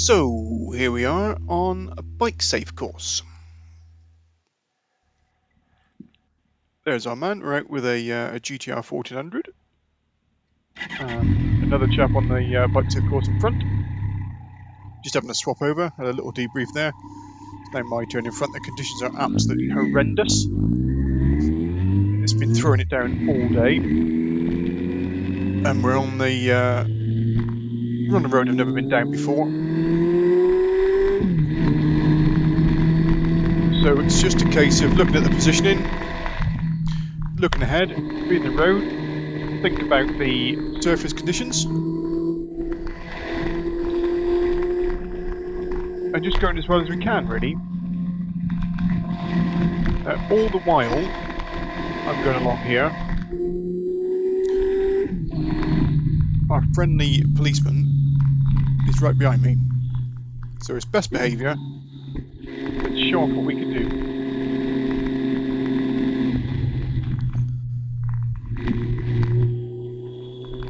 So here we are on a BikeSafe course. There's our man, we're out with a GTR 1400. Another chap on the BikeSafe course in front. Just having a swap over, had a little debrief there. It's now my turn in front. The conditions are absolutely horrendous. It's been throwing it down all day. And we're on the road I've never been down before. So it's just a case of looking at the positioning, looking ahead, reading the road, think about the surface conditions, and just going as well as we can, really. All the while I'm going along here, our friendly policeman is right behind me, so it's best behaviour. Let's show off what we can do.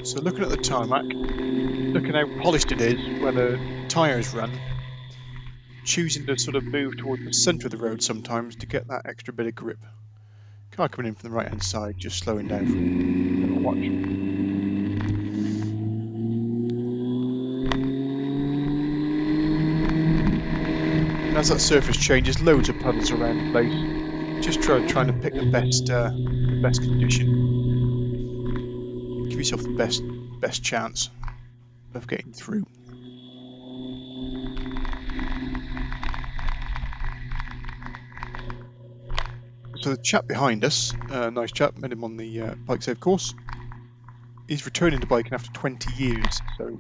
So looking at the tarmac, looking how polished it is, where the tyres run, choosing to sort of move towards the centre of the road sometimes to get that extra bit of grip. Car coming in from the right hand side, just slowing down for a little watch. And as that surface changes, loads of puddles around the place. Just trying to pick the best condition. Give yourself the best chance of getting through. So the chap behind us, nice chap, met him on the BikeSafe course. He's returning to biking after 20 years, so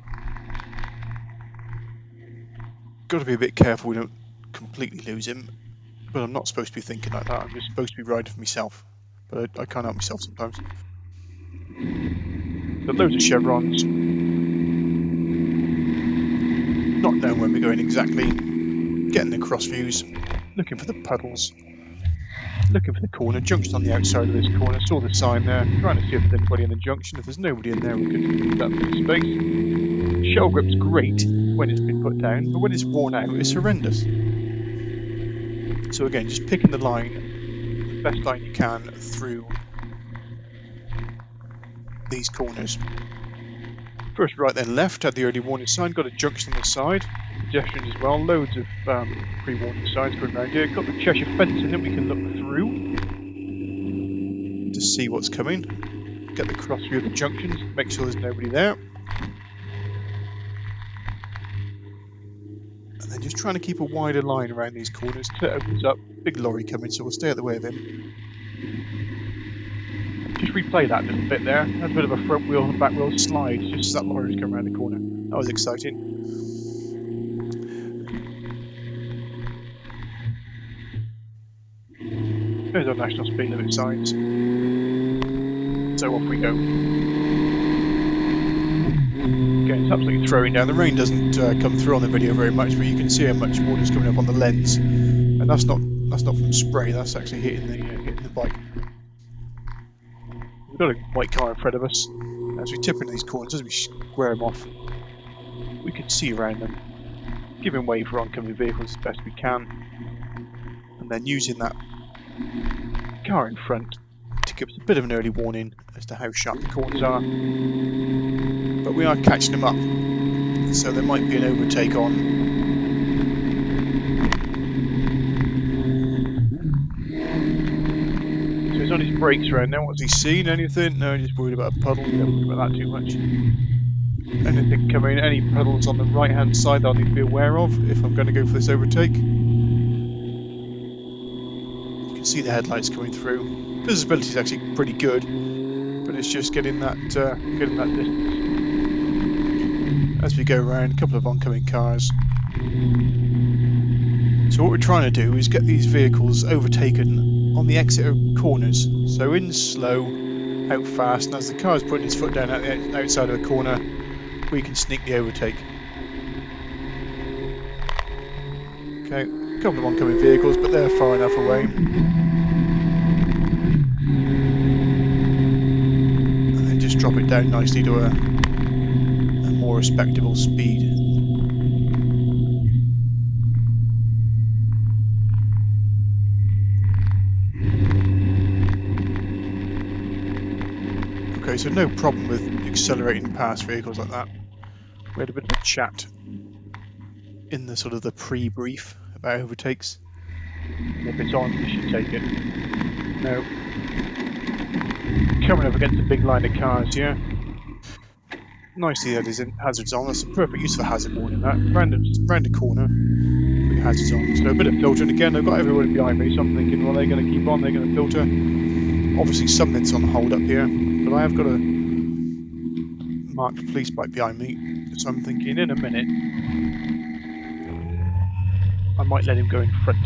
got to be a bit careful we don't completely lose him. But I'm not supposed to be thinking like that. I'm just supposed to be riding for myself, but I can't help myself sometimes. But loads of chevrons. Not knowing where we're going exactly. Getting the cross views. Looking for the puddles. Looking for the corner. Junction on the outside of this corner. Saw the sign there. Trying to see if there's anybody in the junction. If there's nobody in there, we can leave that bit of space. Shell grip's great when it's been put down, but when it's worn out, it's horrendous. So again, just picking the line, the best line you can through these corners. First right then left, had the early warning sign, got a junction on the side, pedestrians as well, loads of pre-warning signs going around here. Got the Cheshire fencing that we can look through to see what's coming. Get the cross view of the junctions, make sure there's nobody there. And then just trying to keep a wider line around these corners till it opens up. Big lorry coming, so we'll stay out the way of him. Just replay that little bit there. Had a bit of a front wheel and back wheel slide just as that lorry was coming around the corner. That was exciting. There's our national speed limit signs. So off we go. Again, it's absolutely throwing down. The rain doesn't come through on the video very much, but you can see how much water's coming up on the lens. And that's not from spray. That's actually hitting the bike. We've got a white car in front of us. As we tip into these corners, as we square them off, we can see around them, giving way for oncoming vehicles as best we can, and then using that car in front to give us a bit of an early warning as to how sharp the corners are. But we are catching them up, so there might be an overtake on. He's on his brakes right now. What's he seen? Anything? No, he's just worried about a puddle. Don't worry about that too much. Anything coming? Any puddles on the right hand side that I need to be aware of if I'm going to go for this overtake? You can see the headlights coming through. Visibility is actually pretty good, but it's just getting that distance. As we go around, a couple of oncoming cars. So what we're trying to do is get these vehicles overtaken on the exit of corners. So in slow, out fast, and as the car is putting its foot down at the outside of the corner, we can sneak the overtake. Okay, a couple of oncoming vehicles, but they're far enough away. And then just drop it down nicely to a more respectable speed. way, so no problem with accelerating past vehicles like that. We had a bit of a chat in the sort of the pre-brief about overtakes. And if it's on, you should take it. No. Coming up against a big line of cars here. Nicely that his hazards on. That's a perfect use of the hazard warning. That round a corner, put your hazards on. So a bit of filtering again. I've got everybody behind me, so I'm thinking, well, they're going to keep on. They're going to filter. Obviously, something's on hold up here, but I have got a marked police bike behind me, so I'm thinking in a minute I might let him go in front.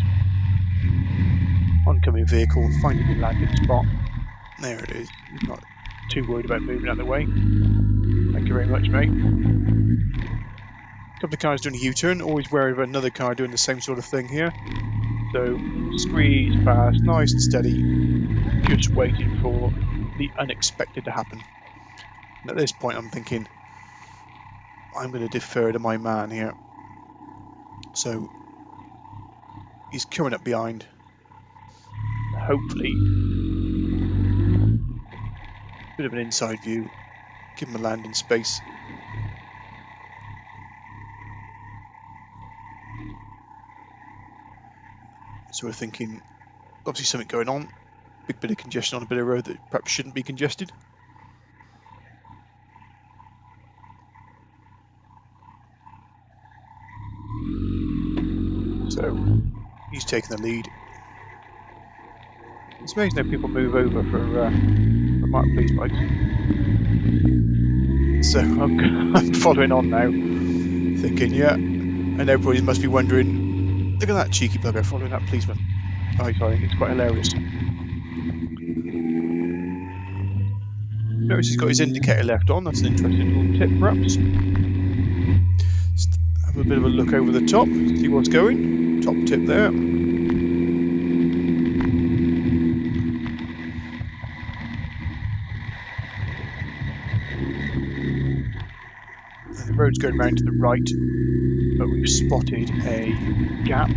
Oncoming vehicle, finding the landing spot. There it is. He's not too worried about moving out of the way. Thank you very much, mate. A couple of cars doing a U-turn, always wary of another car doing the same sort of thing here. So, squeeze past, nice and steady, just waiting for the unexpected to happen. And at this point I'm thinking, I'm going to defer to my man here. So, he's coming up behind. Hopefully, a bit of an inside view, give him a landing space. So we're thinking, obviously something going on, big bit of congestion on a bit of road that perhaps shouldn't be congested. So he's taking the lead. It's amazing how people move over for marked police bikes. So I'm following on now, thinking, yeah, and everybody must be wondering, look at that cheeky bugger following that policeman. I think it's quite hilarious. Notice he's got his indicator left on, that's an interesting little tip perhaps. Just have a bit of a look over the top, see what's going. Top tip there. And the road's going round to the right, but we've spotted a gap.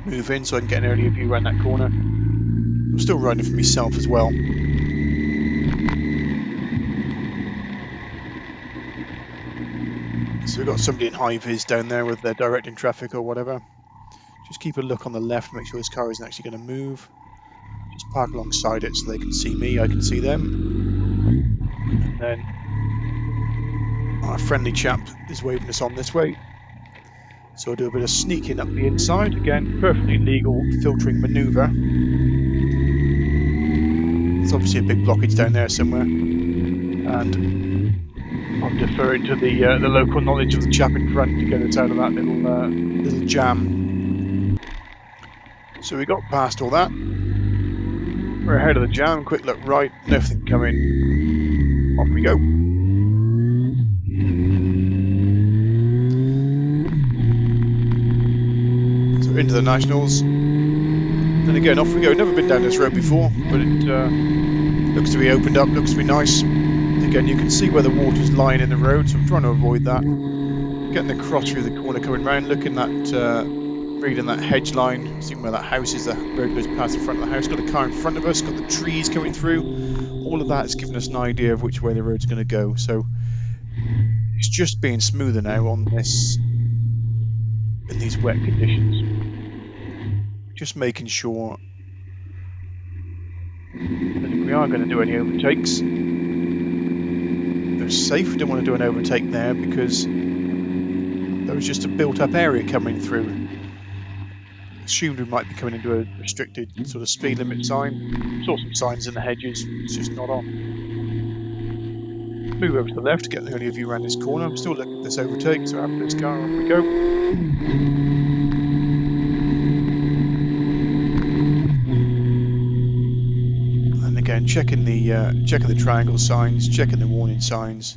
Move in so I can get an earlier view around that corner. I'm still riding for myself as well. So we've got somebody in high vis down there with their directing traffic or whatever. Just keep a look on the left, make sure this car isn't actually going to move. Just park alongside it so they can see me, I can see them. And then our friendly chap is waving us on this way. So I'll do a bit of sneaking up the inside. Again, perfectly legal filtering manoeuvre. There's obviously a big blockage down there somewhere. And I'm deferring to the local knowledge of the chap in front to get us out of that little jam. So we got past all that. We're ahead of the jam. Quick look right, nothing coming. Off we go. So into the Nationals. And again, off we go. Never been down this road before, but it looks to be opened up, looks to be nice. Again, you can see where the water's lying in the road, so I'm trying to avoid that. Getting across through the corner, coming round, looking at, reading that hedge line, seeing where that house is. The road goes past the front of the house. Got a car in front of us, got the trees coming through. All of that has given us an idea of which way the road's going to go. So it's just being smoother now on this, in these wet conditions. Just making sure that if we are going to do any overtakes, they're safe. We don't want to do an overtake there because there was just a built-up area coming through. Assumed we might be coming into a restricted sort of speed limit sign. Saw some signs in the hedges, it's just not on. Move over to the left to get the earlier view around this corner. I'm still looking at this overtake, so after this car, off we go. And again, checking the triangle signs, checking the warning signs,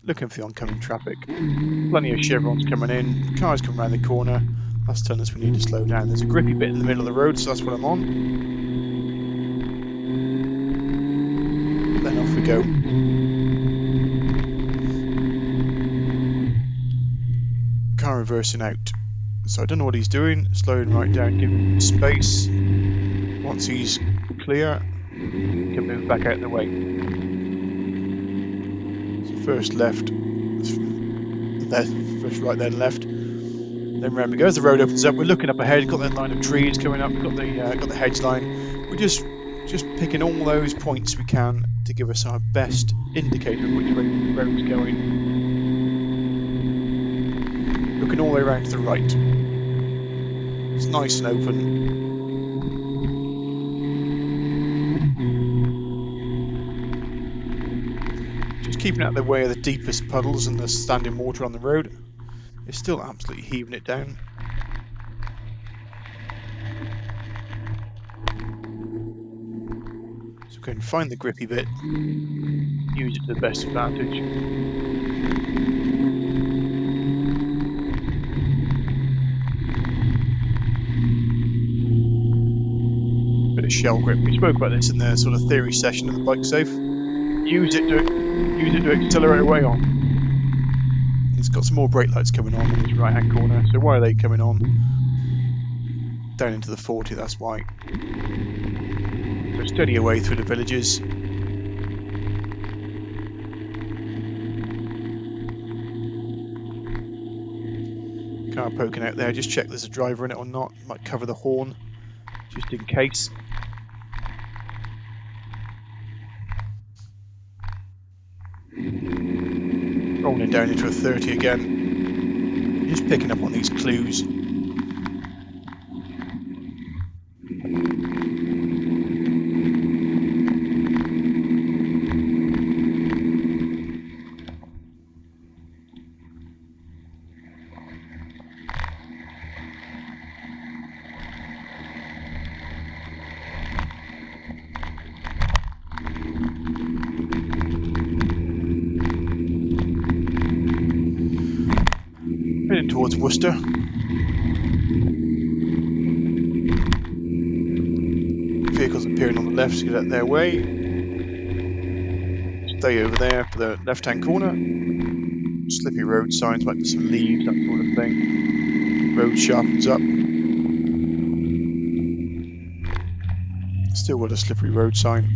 looking for the oncoming traffic. Plenty of chevrons coming in, cars come around the corner. That's telling us we need to slow down. There's a grippy bit in the middle of the road, so that's what I'm on. Then off we go. Car reversing out. So I don't know what he's doing. Slowing right down, giving him space. Once he's clear, he can move back out of the way. First left, first right, then left. Then round we go. As the road opens up, we're looking up ahead. Got that line of trees coming up. We've got the hedge line. We're just picking all those points we can to give us our best indicator of which way the road's going. Looking all the way around to the right. It's nice and open. Just keeping out of the way of the deepest puddles and the standing water on the road. It's still absolutely heaving it down. So go and find the grippy bit, use it to the best advantage. Bit of shell grip. We spoke about this in the sort of theory session of the BikeSafe. Use it to accelerate away on. It's got some more brake lights coming on in this right hand corner. So why are they coming on? Down into the 40, that's why. So steady away through the villages. Car poking out there, just check there's a driver in it or not. Might cover the horn, just in case. Rolling down into a 30 again. Just picking up on these clues. Heading towards Worcester. Vehicles appearing on the left to get out their way. Stay over there for the left-hand corner. Slippy road signs, might be some leaves, that sort of thing. Road sharpens up. Still got a slippery road sign.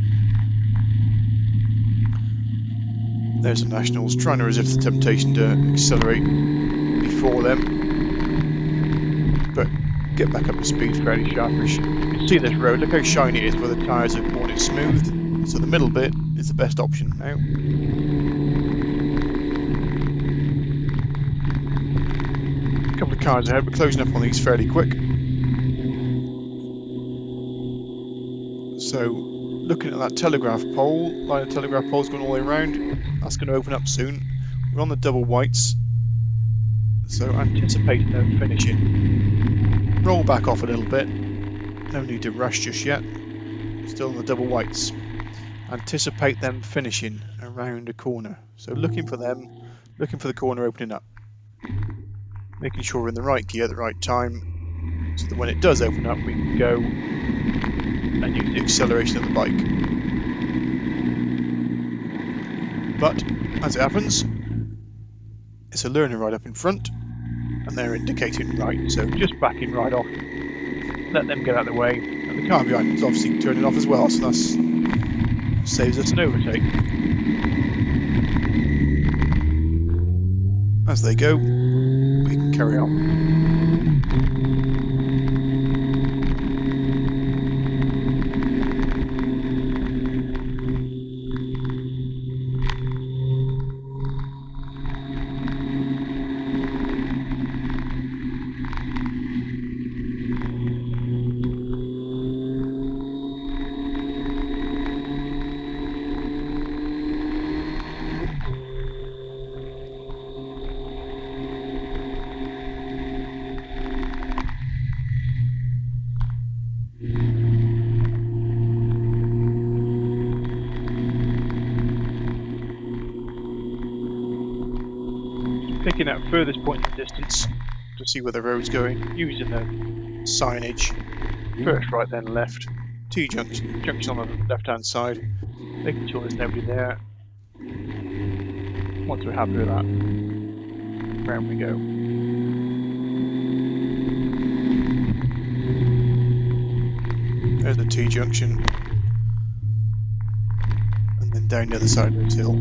There's the Nationals, trying to resist the temptation to accelerate before them, but get back up to speed fairly sharpish. You can see this road, look how shiny it is where the tyres have worn it smooth, so the middle bit is the best option now. A couple of cars ahead, we're closing up on these fairly quick. So, looking at that telegraph pole, line of telegraph poles going all the way around, that's going to open up soon. We're on the double whites, so anticipating them finishing. Roll back off a little bit, no need to rush just yet, still on the double whites. Anticipate them finishing around a corner, so looking for them, looking for the corner opening up. Making sure we're in the right gear at the right time, so that when it does open up we can go and use the acceleration of the bike. But, as it happens, it's a learner right up in front, and they're indicating right, so just backing right off. Let them get out of the way, and the car behind is obviously turning off as well, so that saves us an overtake. As they go, we can carry on. Picking out furthest point in the distance to see where the road's going, using the signage, first right then left, T-junction on the left hand side, making sure there's nobody there. Once we're happy with that, round we go. There's the T-junction, and then down the other side of this hill.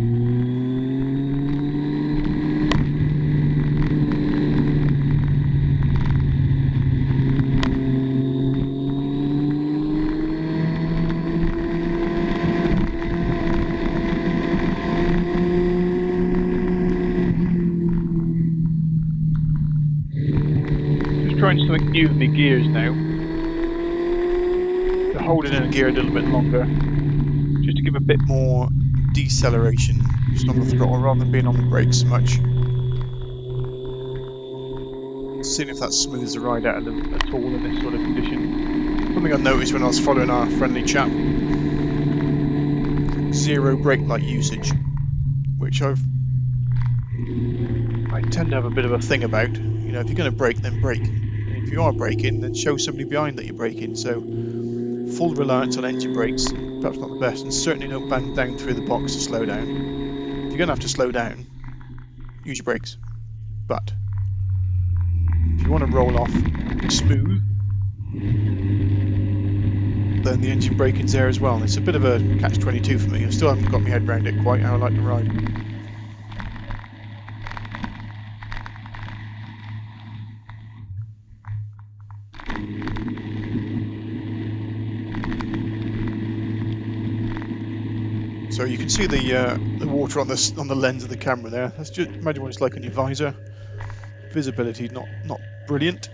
trying something new with my gears now. So holding in a gear a little bit longer, just to give a bit more deceleration just on the throttle rather than being on the brakes so much. Seeing if that smooths the ride out at all in this sort of condition. Something I noticed when I was following our friendly chap. 0 brake light usage, which I tend to have a bit of a thing about. You know, if you're going to brake, then brake. And if you are braking, then show somebody behind that you're braking. So full reliance on engine brakes, perhaps not the best, and certainly don't bang down through the box to slow down. If you're going to have to slow down, use your brakes. But if you want to roll off smooth, then the engine braking's there as well. It's a bit of a catch-22 for me. I still haven't got my head around it quite how I like to ride. So you can see the water on the lens of the camera there. That's just imagine what it's like on your visor. Visibility not brilliant.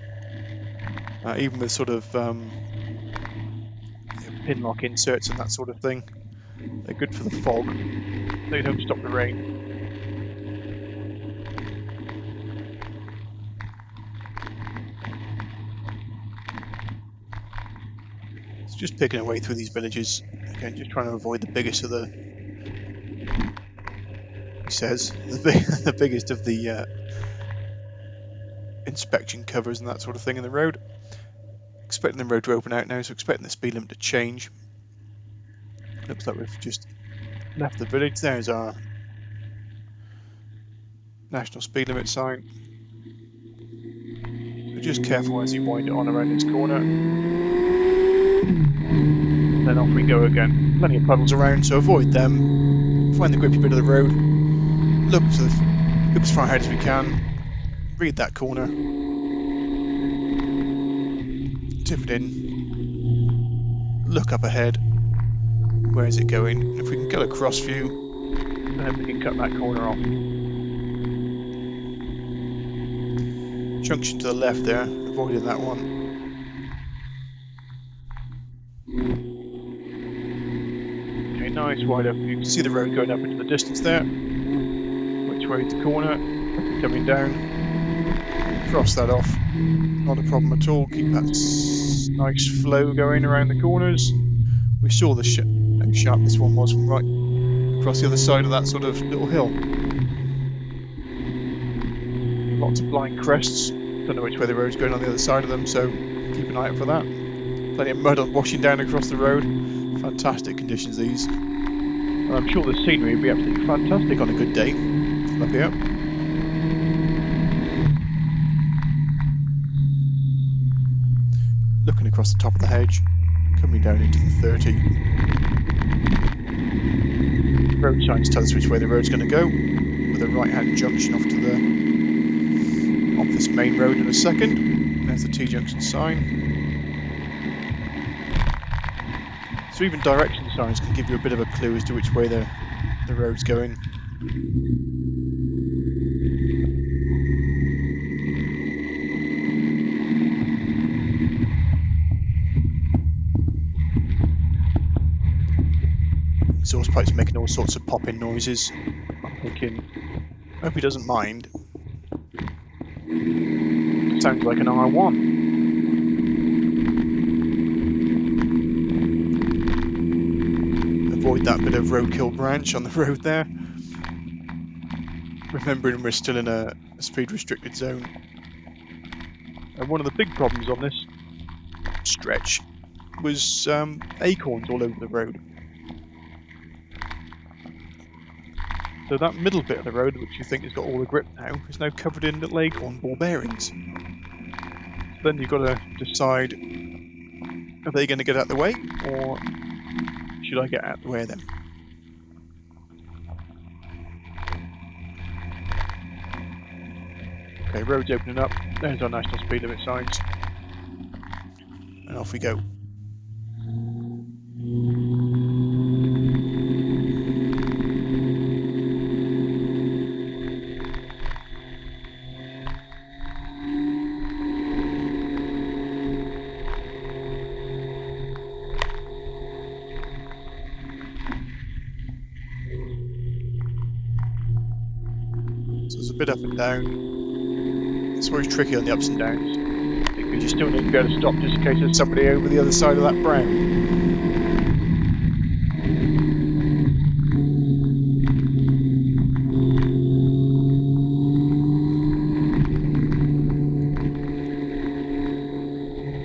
Even with sort of pin lock inserts and that sort of thing. They're good for the fog. They don't stop the rain. It's just picking away through these villages. Again, just trying to avoid the biggest of the... He says, the biggest of the inspection covers and that sort of thing in the road. Expecting the road to open out now, so expecting the speed limit to change. Looks like we've just left the village. There's our national speed limit sign. So just careful as you wind it on around this corner. And then off we go again. Plenty of puddles around, so avoid them. Find the grippy bit of the road. Look as far ahead as we can. Read that corner. Tip it in. Look up ahead. Where is it going? If we can get a cross view, then we can cut that corner off. Junction to the left there, avoiding that one. Okay, nice wide open. You can see the road going up into the distance there. Which way is the corner? Coming down. Cross that off. Not a problem at all. Keep that nice flow going around the corners. We saw how sharp this one was from right across the other side of that sort of little hill. Lots of blind crests. Don't know which way the road's going on the other side of them, so keep an eye out for that. Plenty of mud washing down across the road. Fantastic conditions these. And I'm sure the scenery would be absolutely fantastic on a good day. Up here. Looking across the top of the hedge, coming down into the 30. Road signs tell us which way the road's going to go, with a right-hand junction off this main road in a second. There's the T-junction sign. So even direction signs can give you a bit of a clue as to which way the road's going. Exhaust pipes making all sorts of popping noises. I'm thinking, I hope he doesn't mind. Sounds like an R1. Avoid that bit of roadkill branch on the road there. Remembering we're still in a speed restricted zone. And one of the big problems on this stretch was acorns all over the road. So that middle bit of the road, which you think has got all the grip now, is now covered in little acorn ball bearings. So then you've got to decide, are they going to get out of the way, or should I get out of the way of them? Okay, road's opening up. There's our national speed limit signs. And off we go. a bit up and down. It's always tricky on the ups and downs, because you still need to be able to stop just in case there's somebody over the other side of that brown.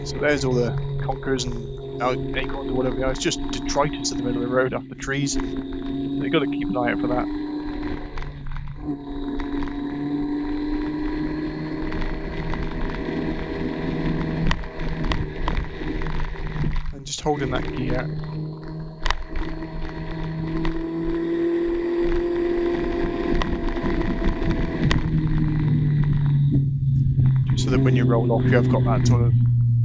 So there's all the conkers and acorns or whatever they are. It's just detritus in the middle of the road after the trees. So you've got to keep an eye out for that. And just holding that gear. Just so that when you roll off, you have got that sort of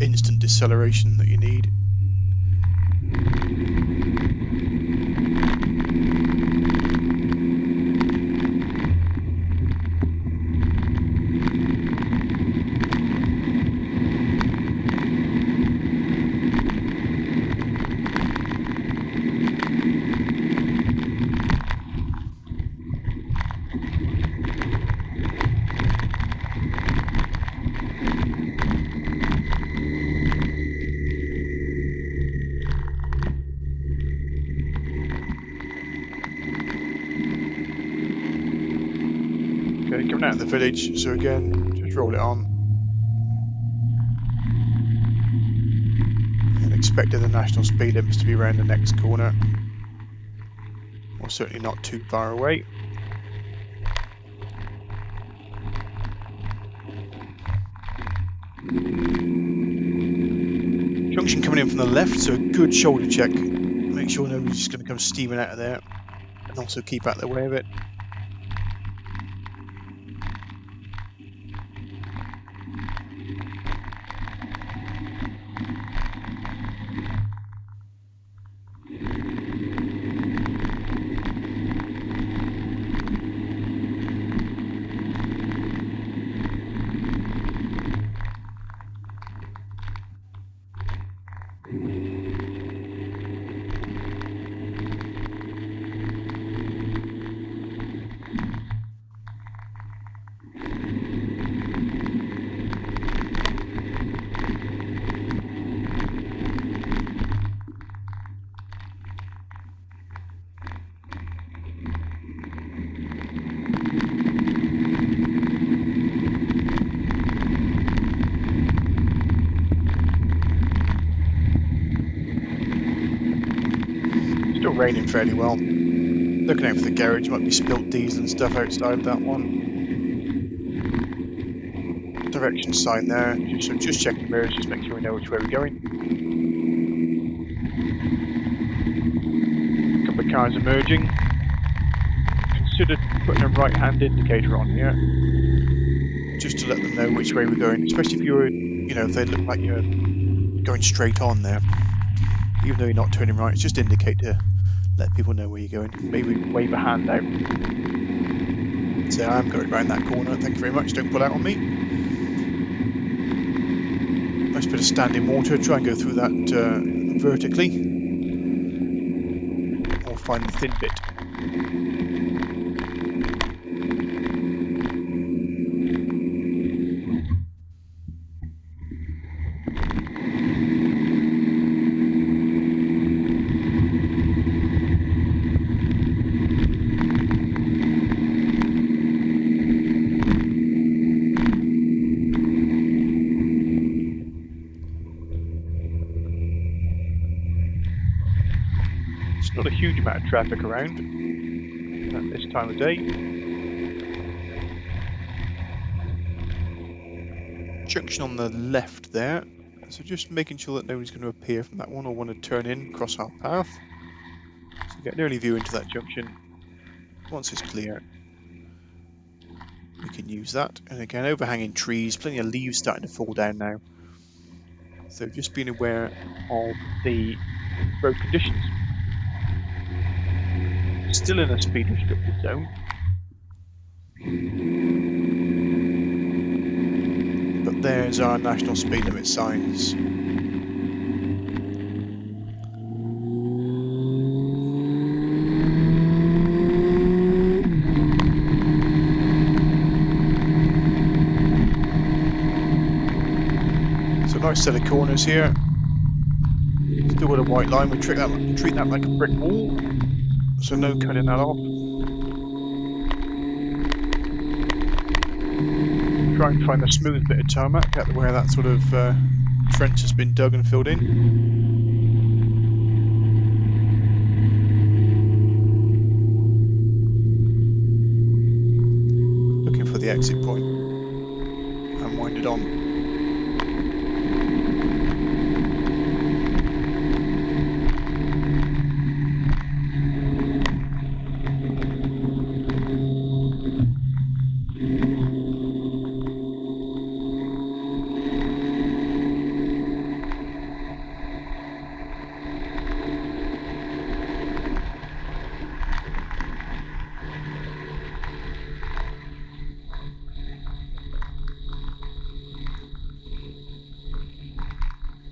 instant deceleration that you need. Okay, coming out of the village, so again, just roll it on. And expecting the national speed limits to be around the next corner. Or certainly not too far away. Junction coming in from the left, so a good shoulder check. Make sure nobody's just going to come steaming out of there. And also keep out of the way of it. Still raining fairly well. Looking out for the garage, might be spilt diesel and stuff outside of that one. Direction sign there, so just check the mirrors, just make sure we know which way we're going. A couple of cars emerging. Consider putting a right hand indicator on here, just to let them know which way we're going, especially if you're, if they look like you're going straight on there. Even though you're not turning right, it's just indicate to let people know where you're going. Maybe wave a hand out. Say, I'm going around that corner, thank you very much, don't pull out on me. Nice bit of standing water, try and go through that vertically. Or find the thin bit. Not a huge amount of traffic around at this time of day. Junction on the left there, so just making sure that nobody's going to appear from that one or want to turn in, cross our path. So get an early view into that junction. Once it's clear, we can use that. And again, overhanging trees, plenty of leaves starting to fall down now. So just being aware of the road conditions. Still in a speed restricted zone, but there's our national speed limit signs. nice set of corners here. Still got a white line. We treat that like a brick wall, so no cutting that off. Try and find a smooth bit of tarmac out where that sort of trench has been dug and filled in. Looking for the exit point and wind it on.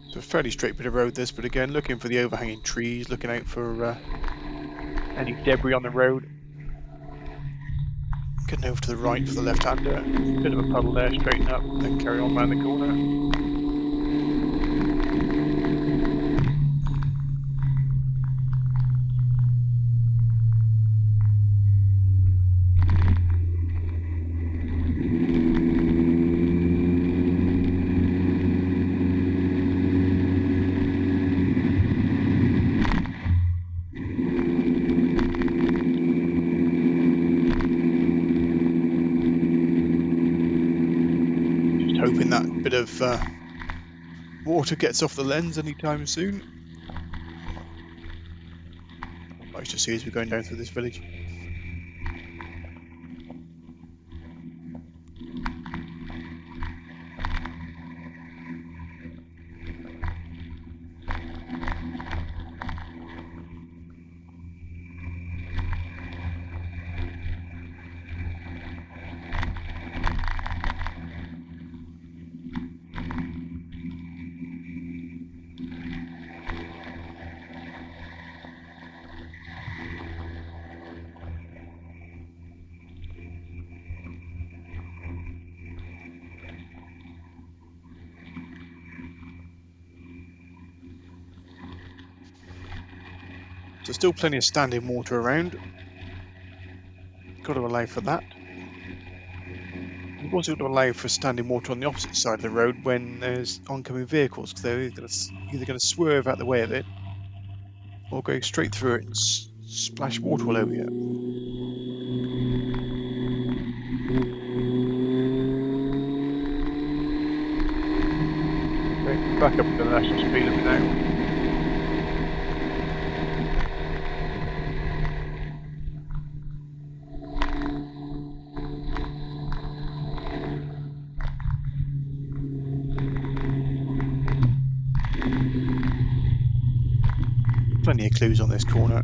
It's a fairly straight bit of road this, but again looking for the overhanging trees, looking out for any debris on the road. Getting over to the right for the left-hander. Bit of a puddle there, straighten up, then carry on round the corner. Hoping that bit of water gets off the lens anytime soon. Nice to see as we're going down through this village. So still plenty of standing water around. Got to allow for that. You've also got to allow for standing water on the opposite side of the road when there's oncoming vehicles, because they're either going to swerve out the way of it or go straight through it and splash water all over you. Okay, back up to the national speed limit now. Plenty of clues on this corner.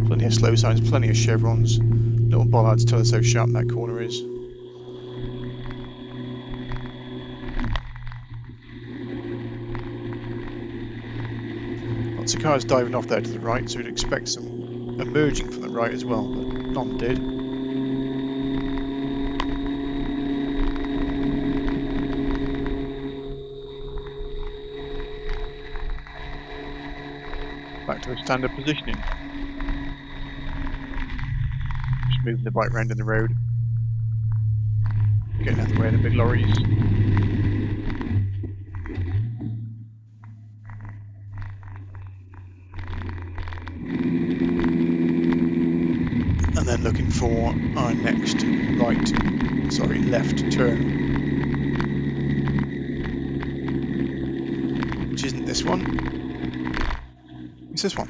Plenty of slow signs, plenty of chevrons. Little bollards tell us how sharp that corner is. Lots of cars diving off there to the right, so we'd expect some emerging from the right as well, but none did. Back to the standard positioning. Just moving the bike round in the road. Getting out of the way of the big lorries. And then looking for our next left turn. Which isn't this one. It's this one.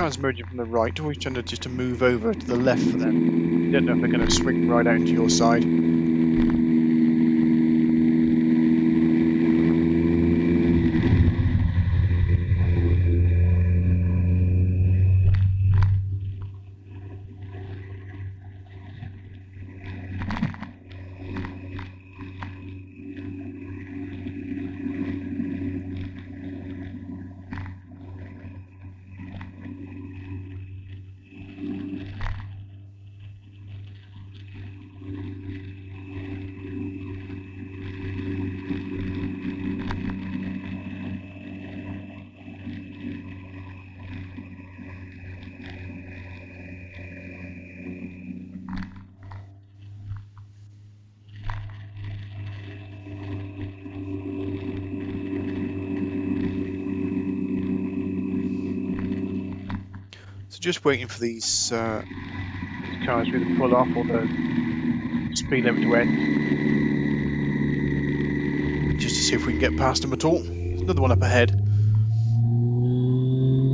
cars merging from the right, always tend to just to move over to the left for them. You don't know if they're going to swing right out into your side. So just waiting for these cars to either pull off or the speed limit to end. Just to see if we can get past them at all. There's another one up ahead.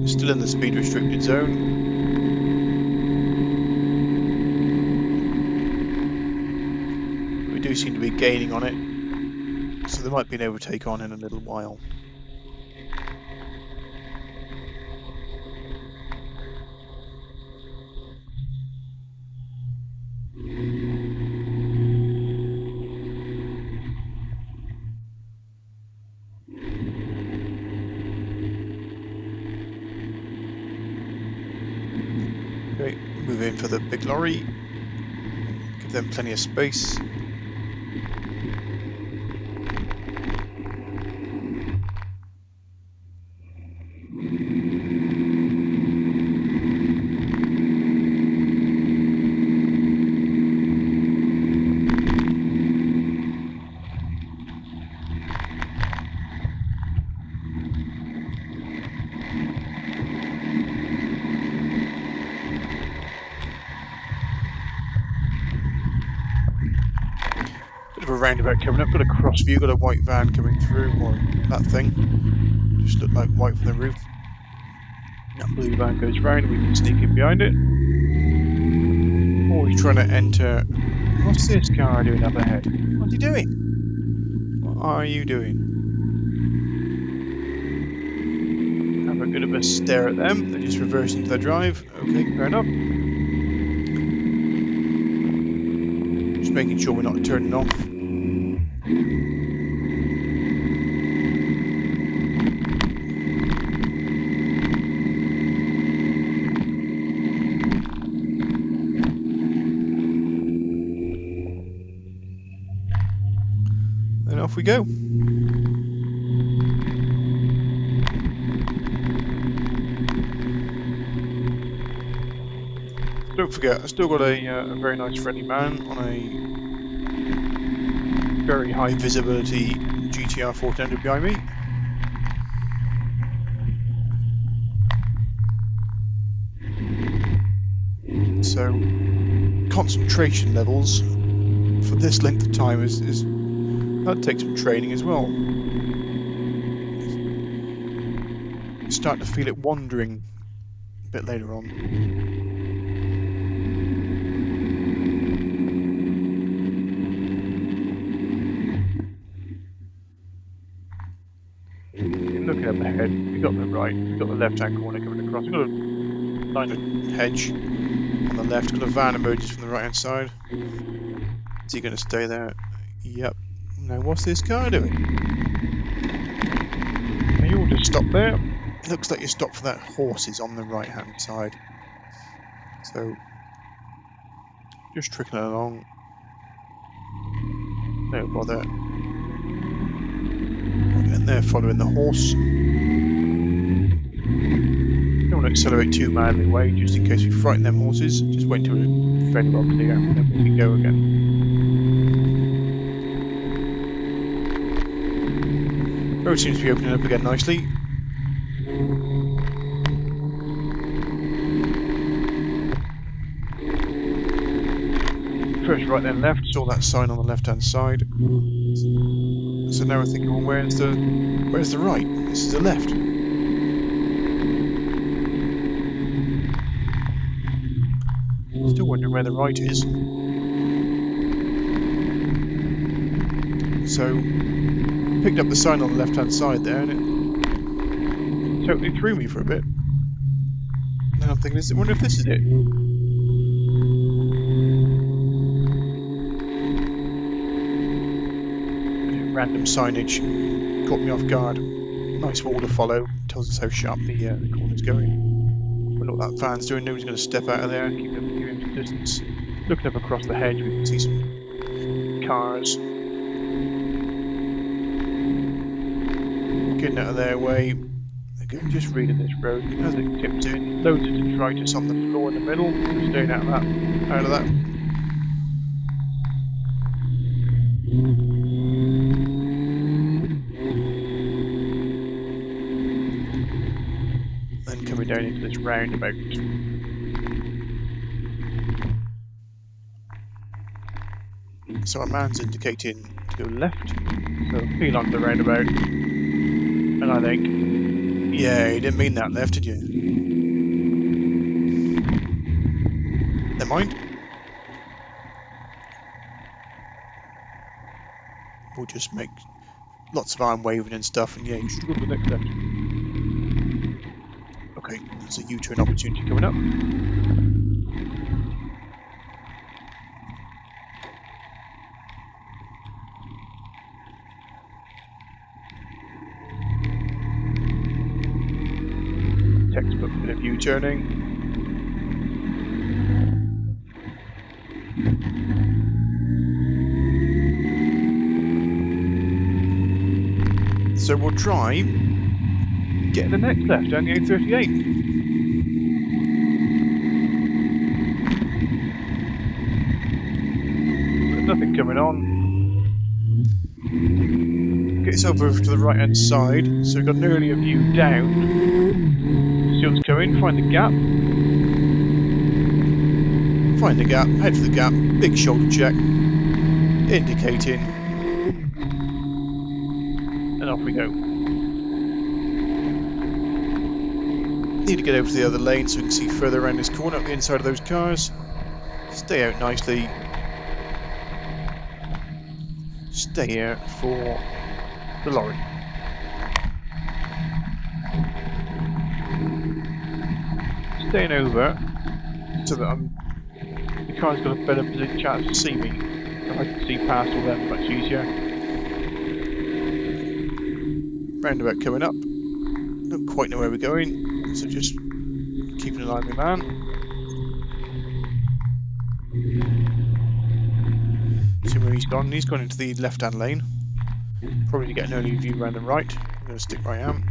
Still in the speed restricted zone. We do seem to be gaining on it. So there might be an overtake on in a little while. Okay, move in for the big lorry. Give them plenty of space. Bit of a roundabout coming up, got a cross view, got a white van coming through, or that thing. Just looked like white from the roof. That blue van goes round and we can sneak in behind it. Or he's trying to enter. What's this car doing up ahead? What's he doing? What are you doing? Have a bit of a stare at them. They're just reversing to their drive. Okay, fair enough. Just making sure we're not turning off. And off we go. Don't forget, I've still got a very nice friendly man on a very high visibility GTR 410 behind me. So concentration levels for this length of time is that takes some training as well. You start to feel it wandering a bit later on. Looking up ahead, we've got the right, we've got the left-hand corner coming across, we've got a line of hedge on the left, got a van emerges from the right-hand side. Is he going to stay there? Yep. Now what's this car doing? Now you all just stop there. It looks like you stopped for that horses on the right-hand side. So, just trickling along. No bother. And they're following the horse. Don't want to accelerate too madly away, just in case we frighten them horses. Just wait until we're fairly well clear and then we can go again. Road seems to be opening up again nicely. First right then left, saw that sign on the left hand side. So now we're thinking, well, where's the right? This is the left. Still wondering where the right is. So, picked up the sign on the left-hand side there, and it totally threw me for a bit. And I'm thinking, I wonder if this is it. Random signage caught me off guard. Nice wall to follow. Tells us how sharp the corner's going. Wonder what that van's doing. Nobody's going to step out of there. Keep him at a distance. Looking up across the hedge, we can see some cars getting out of their way. Again, just reading this road. As it tips in, loads of detritus on the floor in the middle. So staying out of that. Then coming down into this roundabout. So our man's indicating to go left. So peel onto the roundabout. And I think, yeah, you didn't mean that left, did you? Never mind. We'll just make lots of arm waving and stuff, and yeah, you should go to the next left. Okay, there's a U-turn opportunity coming up. Textbook bit of U-turning. So we'll try getting the next left down the A38. There's nothing coming on. Get yourself over to the right hand side, so we've got an earlier view down. See what's coming, find the gap. Find the gap, head for the gap, big shoulder check, indicating, and off we go. Need to get over to the other lane so we can see further around this corner up the inside of those cars. Stay out nicely. Stay here for the lorry. Staying over so that the car's got a better chance to see me. So I can see past all them much easier. Roundabout coming up. Don't quite know where we're going, so just keeping an eye on my man. See where he's gone. He's gone into the left-hand lane. Probably to get an early view around the right. I'm going to stick where I am.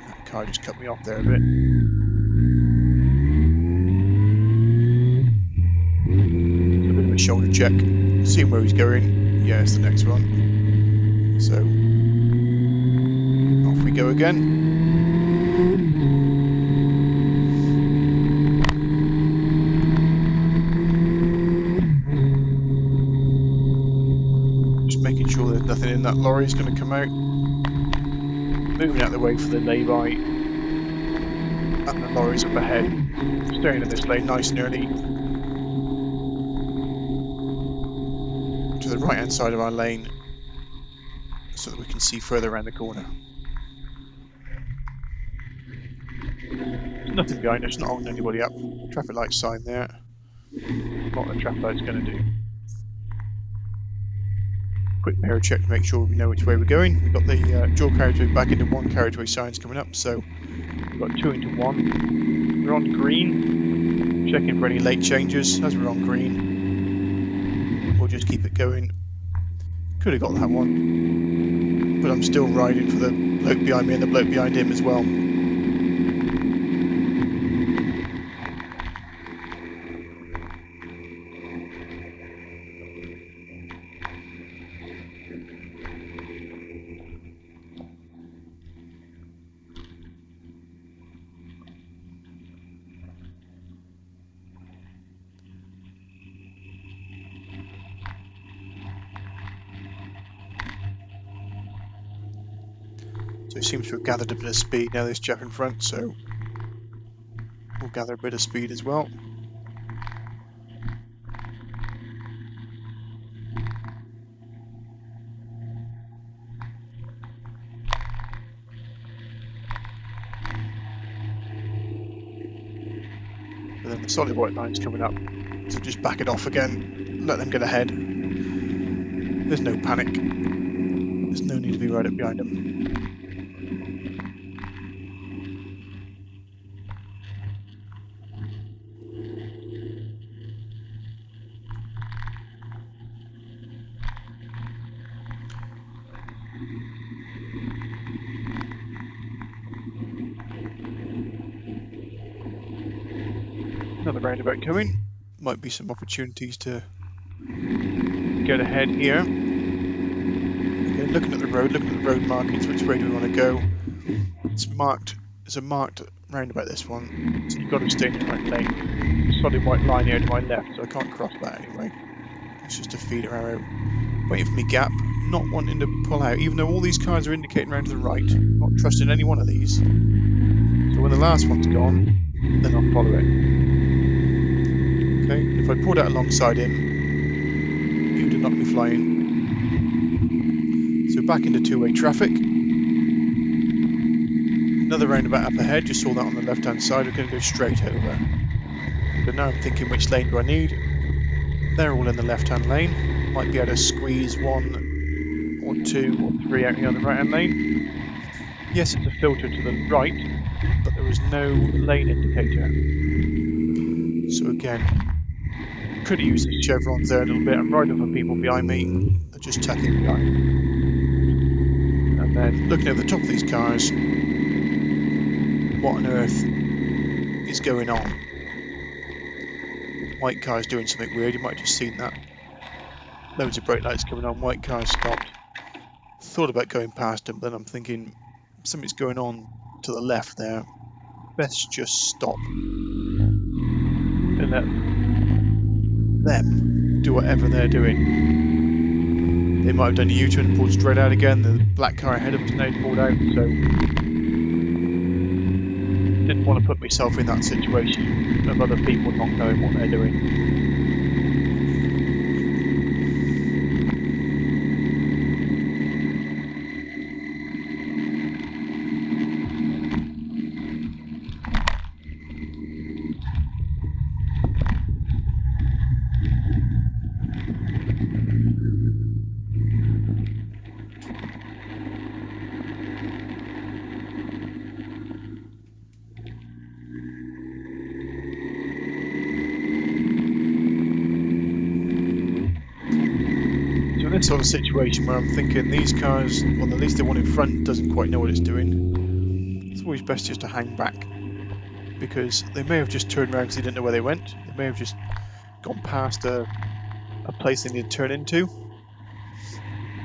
That car just cut me off there a bit. A bit of a shoulder check. Seeing where he's going. Yeah, it's the next one. So, off we go again. Making sure there's nothing in that lorry is going to come out. Moving out of the way for the lay-by. And the lorry's up ahead. Staying in this lane nice and early. To the right hand side of our lane. So that we can see further around the corner. There's nothing behind us, not holding anybody up. Traffic light sign there. What the traffic light's going to do. Quick mirror check to make sure we know which way we're going. We've got the dual carriageway back into one carriageway signs coming up, so we've got 2 into 1. We're on green. Checking for any late changes. As we're on green, we'll just keep it going. Could have got that one, but I'm still riding for the bloke behind me and the bloke behind him as well. So he seems to have gathered a bit of speed now, this chap in front, so We'll gather a bit of speed as well. But then the solid white line's coming up, so just back it off again, let them get ahead. There's no panic. There's no need to be right up behind them. Another roundabout coming. Might be some opportunities to get ahead here. Okay, looking at the road markings, which way do we want to go? It's marked. There's a marked roundabout, this one, so you've got to stay in the right lane. Solid white line here to my left, so I can't cross that anyway. It's just a feeder arrow. Waiting for me gap, not wanting to pull out, even though all these cars are indicating around to the right. Not trusting any one of these. So when the last one's gone, then I'll follow it. Okay, if I pulled out alongside him, he would have knocked me flying. So back into two-way traffic. Another roundabout up ahead, just saw that on the left-hand side. We're going to go straight over. But now I'm thinking, which lane do I need? They're all in the left-hand lane. Might be able to squeeze one or two or three out here on the right-hand lane. Yes, it's a filter to the right, but there was no lane indicator. So again, could have used the chevrons there a little bit. I'm riding for people behind me. They're just tacking behind. And then looking at the top of these cars, what on earth is going on? White car's doing something weird. You might have just seen that. Loads of brake lights coming on. White car stopped. Thought about going past him, then I'm thinking something's going on to the left there. Best just stop and let them do whatever they're doing. They might have done a U-turn and pulled straight out again. The black car ahead of us now pulled out, so didn't want to put myself in that situation of other people not knowing what they're doing. This sort of situation where I'm thinking these cars, well, at least the one in front doesn't quite know what it's doing. It's always best just to hang back, because they may have just turned around because they didn't know where they went. They may have just gone past a place they need to turn into.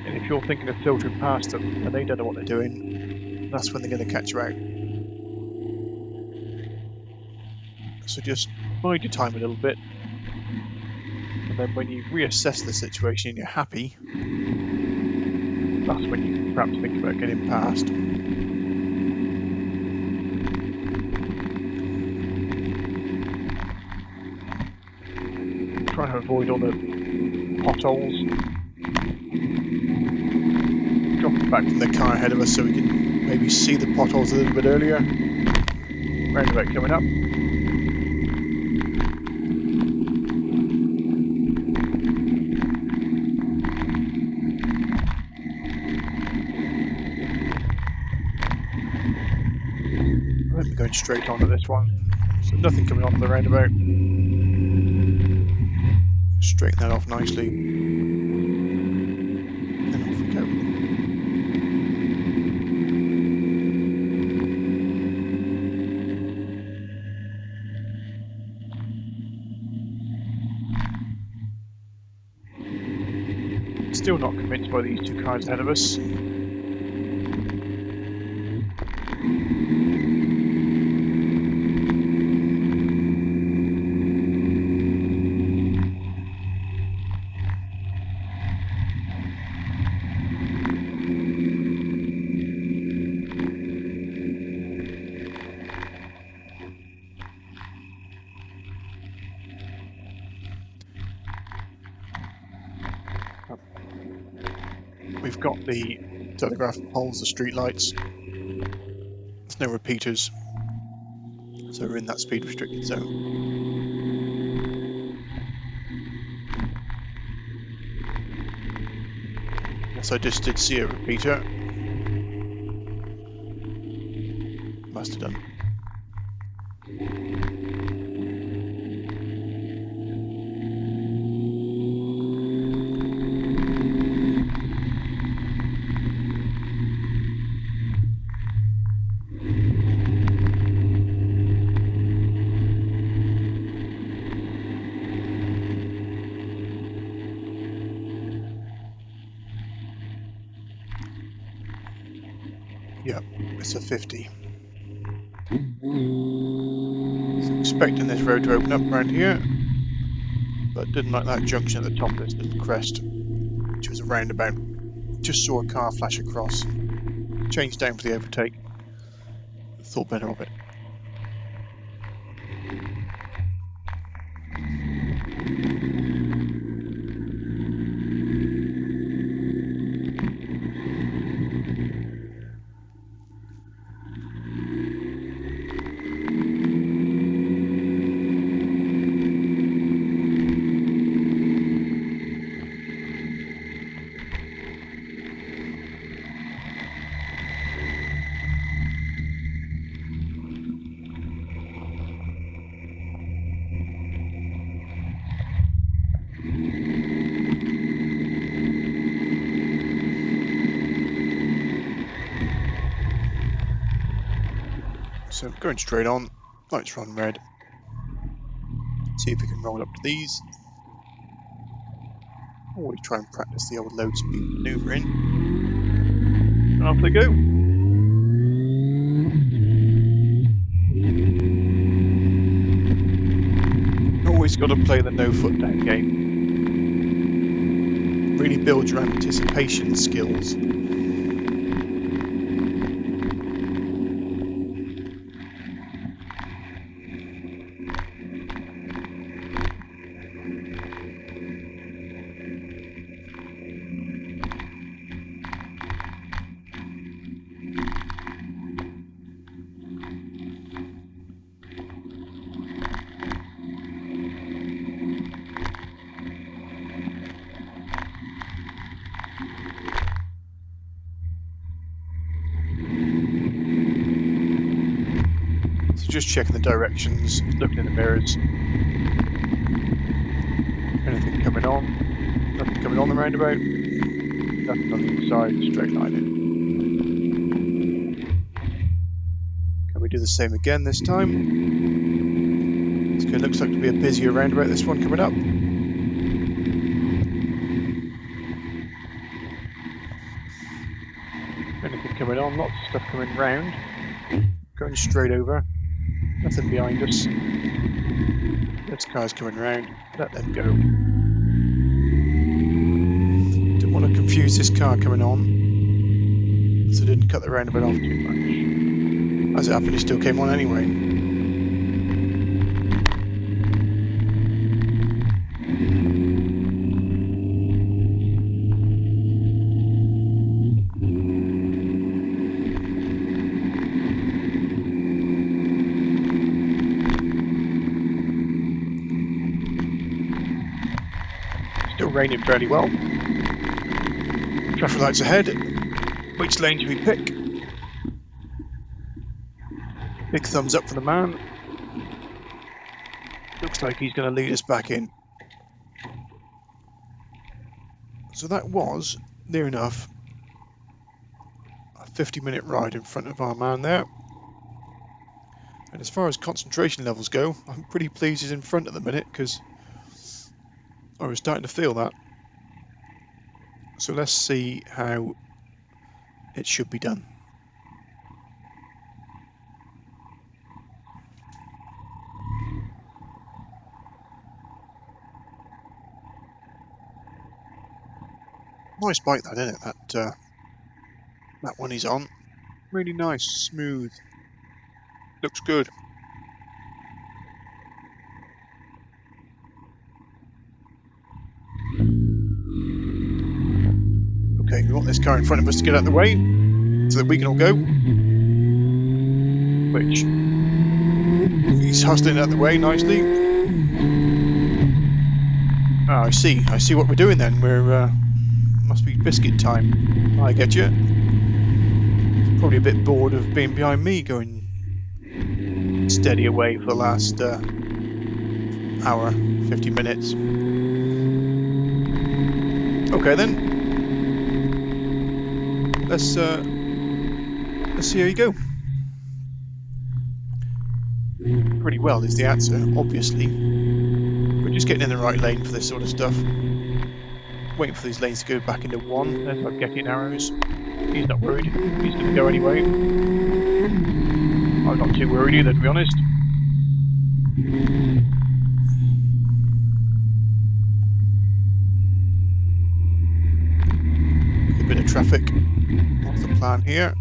And if you're thinking of filtering past them and they don't know what they're doing, that's when they're going to catch you out. So just bide your time a little bit. And then when you reassess the situation and you're happy, that's when you can perhaps think about getting past. Trying to avoid all the potholes. Dropping back from the car ahead of us so we can maybe see the potholes a little bit earlier. Roundabout coming up. Going straight onto this one, so nothing coming onto the roundabout. Straighten that off nicely, and off we go. Still not convinced by these two cars ahead of us. We've got the telegraph poles, the street lights. There's no repeaters, so we're in that speed restricted zone. Yes, I just did see a repeater. Must have done. Yep, it's a 50. So expecting this road to open up around here, but didn't like that junction at the top of this little crest, which was a roundabout. Just saw a car flash across, changed down for the overtake, thought better of it. So going straight on, lights run red. See if we can roll up to these. Always try and practice the old low speed manoeuvring. And off they go. Always got to play the no foot down game. Really build your anticipation skills. Just checking the directions, looking in the mirrors. Anything coming on? Nothing coming on the roundabout. Nothing on the inside, straight line in. Can we do the same again this time? It's going to look like to be a busier roundabout, this one coming up. Anything coming on? Lots of stuff coming round. Going straight over. Nothing behind us. This car's coming round. Let them go. Didn't want to confuse this car coming on, so didn't cut the roundabout off too much. As it happened, it still came on anyway. Still raining fairly well. Traffic lights ahead. Which lane do we pick? Big thumbs up for the man. Looks like he's going to lead us back in. So that was, near enough, a 50-minute ride in front of our man there. And as far as concentration levels go, I'm pretty pleased he's in front at the minute, because I was starting to feel that. So let's see how it should be done. Nice bike that, isn't it? That one he's on. Really nice, smooth. Looks good. Okay, thing. We want this car in front of us to get out of the way so that we can all go. Which he's hustling out of the way nicely. Ah, I see what we're doing then. We're must be biscuit time. I get you. Probably a bit bored of being behind me going steady away for the last hour, 50 minutes. Okay then. Let's see how you go. Pretty well is the answer, obviously. We're just getting in the right lane for this sort of stuff. Waiting for these lanes to go back into one. There's our getting arrows. He's not worried. He's going to go anyway. I'm not too worried either, to be honest. A bit of traffic off the plan here.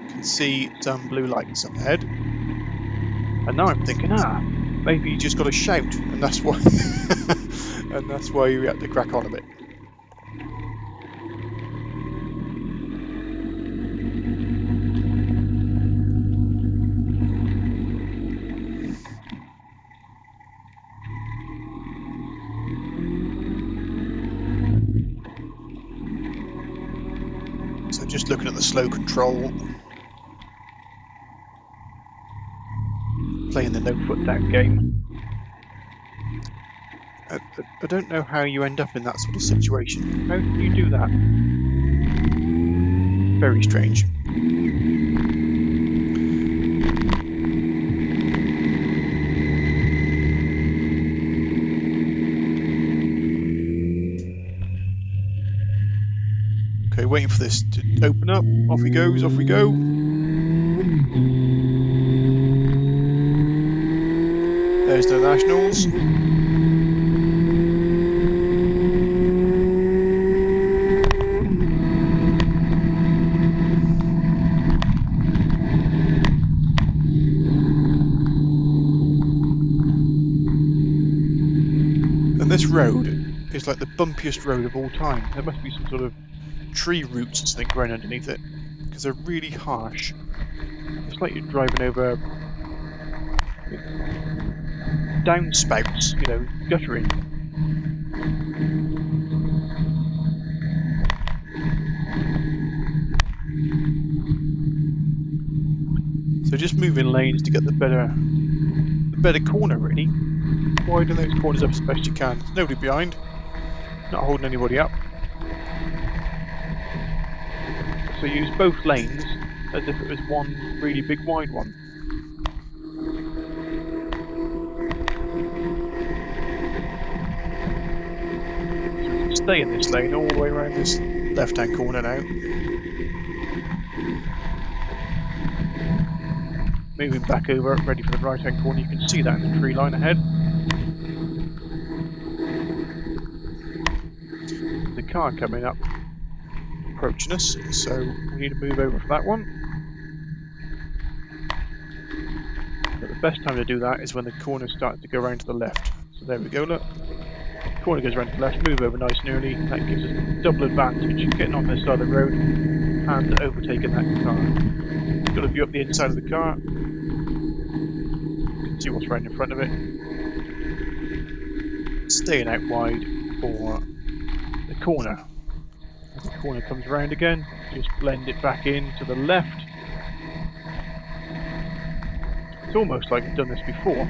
You can see some blue lights up ahead. And now I'm thinking, maybe you just got to shout, and that's why and that's why we had to crack on a bit. So just looking at the slow control, playing the no foot down game. I don't know how you end up in that sort of situation. How do you do that? Very strange. Okay, waiting for this to open up. Off he goes, off we go. There's the Nationals. And this road is like the bumpiest road of all time. There must be some sort of tree roots or something growing underneath it, because they're really harsh. It's like you're driving over downspouts, you know, guttering. So just moving lanes to get the better corner, really. Widen those corners up as best you can. There's nobody behind, not holding anybody up. So use both lanes as if it was one really big wide one. So we can stay in this lane all the way around this left-hand corner now. Moving back over, ready for the right-hand corner. You can see that in the tree line ahead. The car coming up, approaching us, so we need to move over for that one. But the best time to do that is when the corner starts to go around to the left. So there we go, look. Corner goes around to the left, move over nice and early. That gives us double advantage getting on this side of the road and overtaking that car. Got a view up the inside of the car. You can see what's right in front of it. Staying out wide for the corner. As the corner comes around again, just blend it back in to the left. It's almost like we've done this before.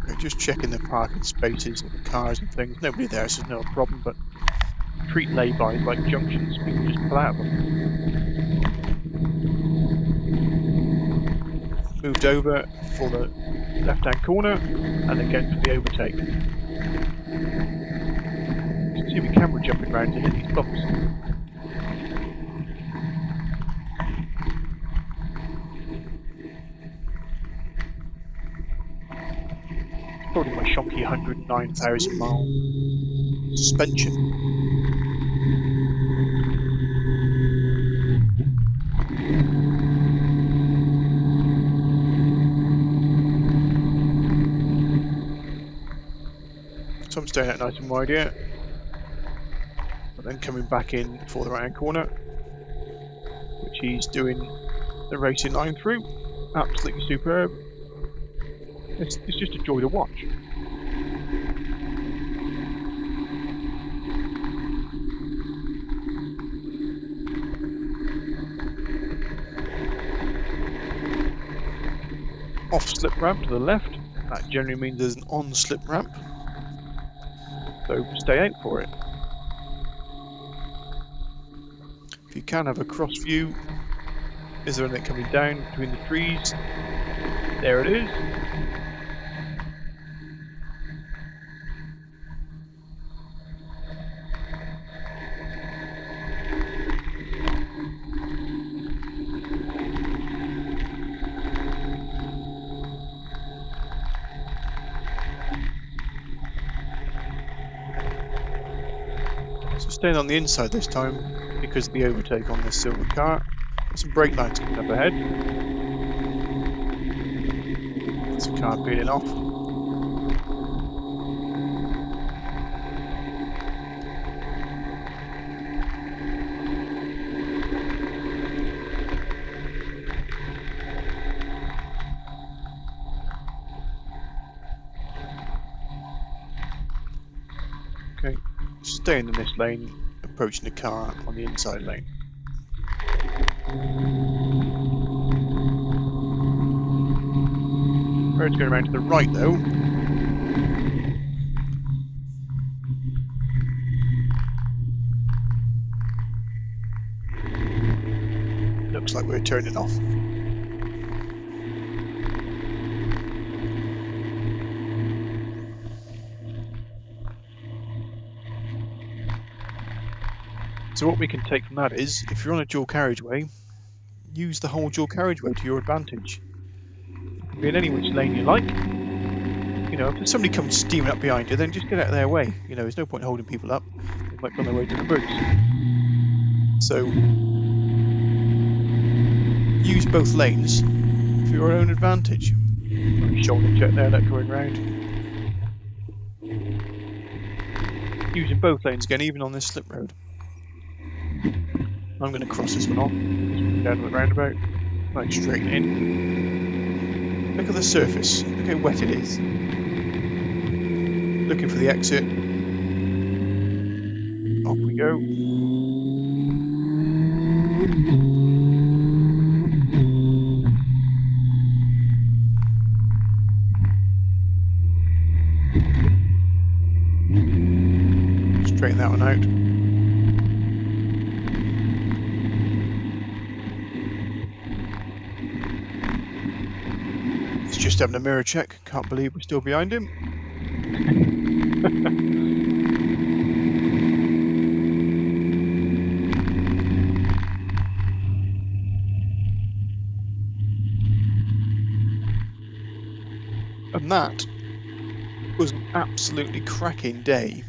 Okay, just checking the parking spaces and the cars and things. Nobody there, so there's no problem, but treat lay-bys like junctions. People just pull out of them. Moved over for the left-hand corner, and again for the overtake. You can see my camera jumping around to hit these bumps. It's probably my shonky 109,000 mile suspension. So I'm staying out nice and wide here. But then coming back in for the right hand corner, which he's doing the racing line through. Absolutely superb. It's just a joy to watch. Off slip ramp to the left. That generally means there's an on slip ramp. So stay out for it. If you can have a cross view, is there anything coming down between the trees? There it is. So staying on the inside this time because of the overtake on this silver car. Got some brake lights coming up ahead. That's a car peeling off. Okay, staying in this lane, approaching the car on the inside lane. Road's going around to the right though. Looks like we're turning off. So what we can take from that is, if you're on a dual carriageway, use the whole dual carriageway to your advantage. You can be in any which lane you like. You know, if somebody comes steaming up behind you, then just get out of their way. You know, there's no point holding people up. They might be on their way to the boots. So, use both lanes for your own advantage. Shoulder check there, that going round. Using both lanes again, even on this slip road. I'm going to cross this one off, down the roundabout, right straight in. Look at the surface, look how wet it is. Looking for the exit. Off we go. Straighten that one out. Just having a mirror check. Can't believe we're still behind him. And that was an absolutely cracking day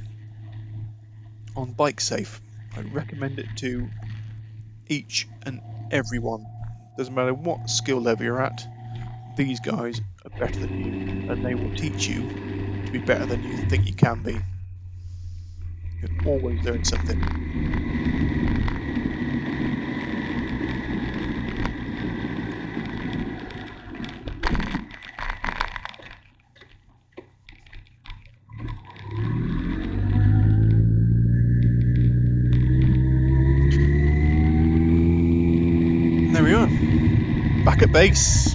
on BikeSafe. I recommend it to each and everyone. Doesn't matter what skill level you're at. These guys are better than you, and they will teach you to be better than you think you can be. You can always learn something. And there we are, back at base.